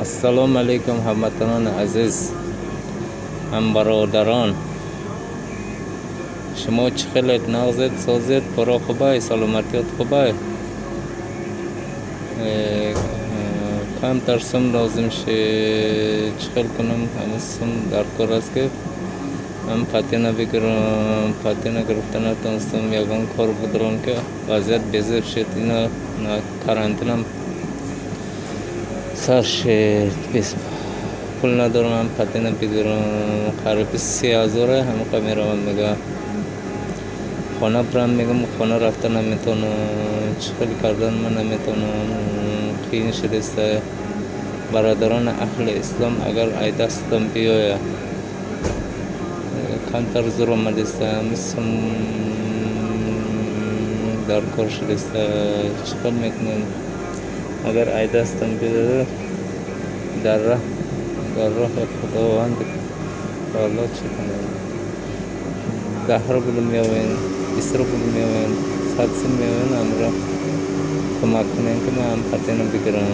السلام علیکم هموطنان عزیز، هم برادران. شما چه خیلیت؟ نغزت سازید پرا خوبه؟ سلامتیت خوبه؟ کم ترسم لازم شه چه خیل کنم؟ همسم در کار است که هم پاتینا بگیرم، پاتینا گرفتن نتونستم. یکان کار بدرم که وضعیت بزرگ شد. اینا کارانتینم سر شد، پول ندارم. هم پاتینا بگیرم قریب 30,000 هم که میرم میگه خانه برم، میگم خانه رفتن نمیتونم، چخیل کردن من نمیتونم. خیلی شده برادران اهل اسلام اگر ای دستم بیاید کمتر زور آمده است، مثل در کار شده است. چکار میکنم اگر ای دستم بیاید در راه خداوند الله چه کنم. 10 رو بودم میاوین، 20 رو بودم میاوین، 100 میاوین. امرا کمک کنیم که من پاتینا بگیرم.